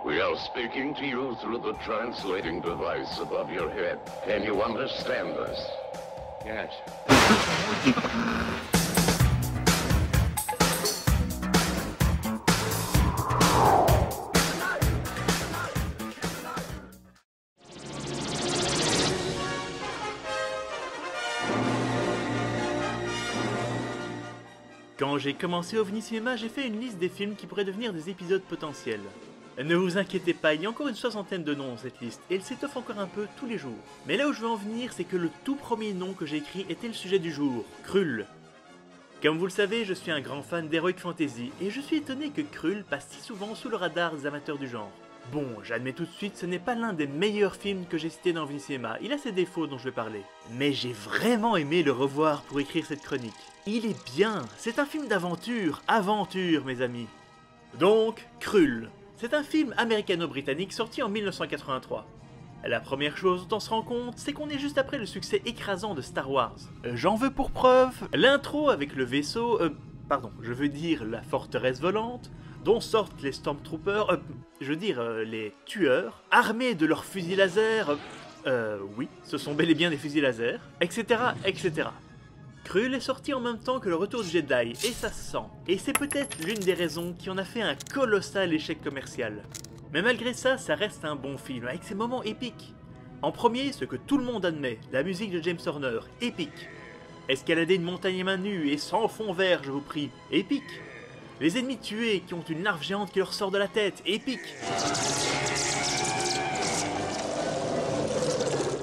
We are speaking to you through the translating device above your head. Can you understand us? Yes. Quand j'ai commencé OVNI Cinéma, j'ai fait une liste des films qui pourraient devenir des épisodes potentiels. Ne vous inquiétez pas, il y a encore une 60aine de noms dans cette liste, et elle s'étoffe encore un peu tous les jours. Mais là où je veux en venir, c'est que le tout premier nom que j'ai écrit était le sujet du jour, Krull. Comme vous le savez, je suis un grand fan d'Heroic Fantasy, et je suis étonné que Krull passe si souvent sous le radar des amateurs du genre. Bon, j'admets tout de suite, ce n'est pas l'un des meilleurs films que j'ai cités dans OVNI Cinéma, il a ses défauts dont je vais parler. Mais j'ai vraiment aimé le revoir pour écrire cette chronique. Il est bien, c'est un film d'aventure, aventure mes amis. Donc, Krull. C'est un film américano-britannique sorti en 1983. La première chose dont on se rend compte, c'est qu'on est juste après le succès écrasant de Star Wars. J'en veux pour preuve l'intro avec le vaisseau, je veux dire la forteresse volante, dont sortent les Stormtroopers, les tueurs, armés de leurs fusils laser, oui, ce sont bel et bien des fusils laser, etc., etc. Krull est sorti en même temps que le Retour du Jedi, et ça se sent. Et c'est peut-être l'une des raisons qui en a fait un colossal échec commercial. Mais malgré ça, ça reste un bon film, avec ses moments épiques. En premier, ce que tout le monde admet, la musique de James Horner, épique. Escalader une montagne à main nue et sans fond vert, je vous prie, épique. Les ennemis tués qui ont une larve géante qui leur sort de la tête, épique.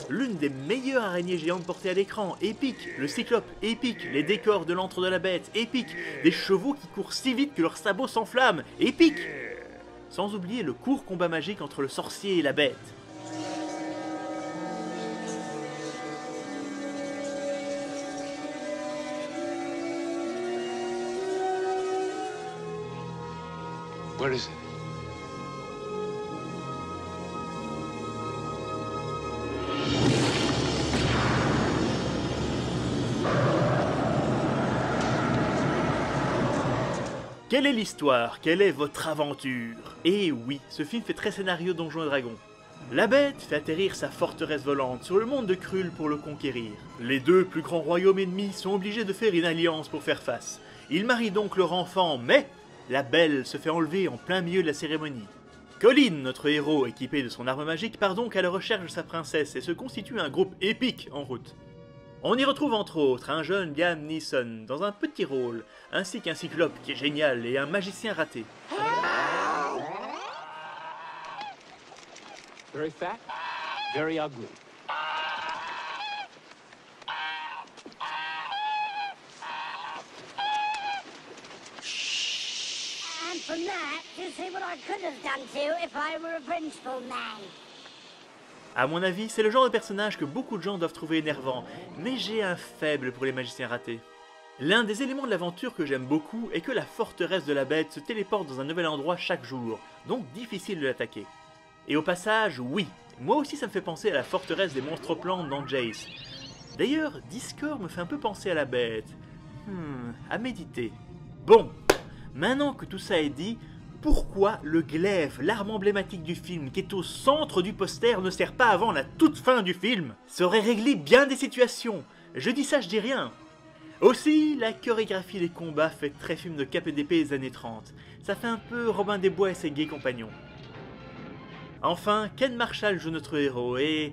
L'une des meilleures araignées géantes portées à l'écran, épique. Le cyclope, épique. Les décors de l'antre de la bête, épique. Des chevaux qui courent si vite que leurs sabots s'enflamment, épique. Sans oublier le court combat magique entre le sorcier et la bête. What is it? Quelle est l'histoire? Quelle est votre aventure? Et oui, ce film fait très scénario Donjons et Dragons. La bête fait atterrir sa forteresse volante sur le monde de Krull pour le conquérir. Les deux plus grands royaumes ennemis sont obligés de faire une alliance pour faire face. Ils marient donc leur enfant, mais la belle se fait enlever en plein milieu de la cérémonie. Colin, notre héros équipé de son arme magique, part donc à la recherche de sa princesse et se constitue un groupe épique en route. On y retrouve entre autres un jeune Liam Neeson dans un petit rôle, ainsi qu'un cyclope qui est génial et un magicien raté. Very fat, very ugly. And from that, you see what I could have done to you if I were a vengeful man. A mon avis, c'est le genre de personnage que beaucoup de gens doivent trouver énervant, mais j'ai un faible pour les magiciens ratés. L'un des éléments de l'aventure que j'aime beaucoup est que la forteresse de la bête se téléporte dans un nouvel endroit chaque jour, donc difficile de l'attaquer. Et au passage, oui, moi aussi ça me fait penser à la forteresse des monstres-plantes dans Jace. D'ailleurs, Discord me fait un peu penser à la bête. À méditer. Bon, maintenant que tout ça est dit, pourquoi le glaive, l'arme emblématique du film, qui est au centre du poster, ne sert pas avant la toute fin du film? Ça aurait réglé bien des situations. Je dis ça, je dis rien. Aussi, la chorégraphie des combats fait très film de cap et d'épée des années 30. Ça fait un peu Robin des Bois et ses gays compagnons. Enfin, Ken Marshall joue notre héros et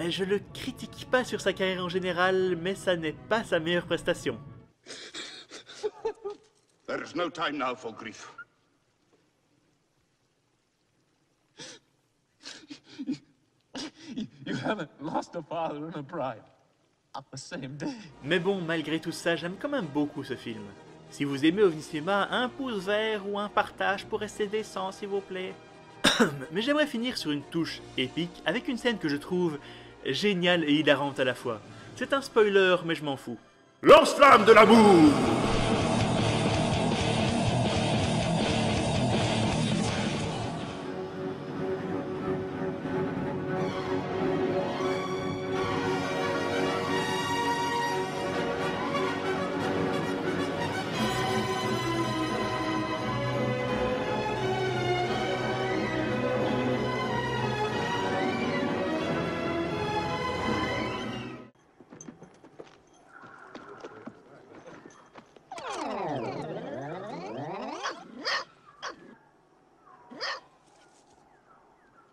je le critique pas sur sa carrière en général, mais ça n'est pas sa meilleure prestation. There is no time now for grief. You haven't lost a father and a bride on the same day. Mais bon, malgré tout ça, j'aime quand même beaucoup ce film. Si vous aimez OVNI Cinéma, un pouce vert ou un partage pour rester décent, s'il vous plaît. Mais j'aimerais finir sur une touche épique avec une scène que je trouve géniale et hilarante à la fois. C'est un spoiler, mais je m'en fous. Lance-flamme de l'amour!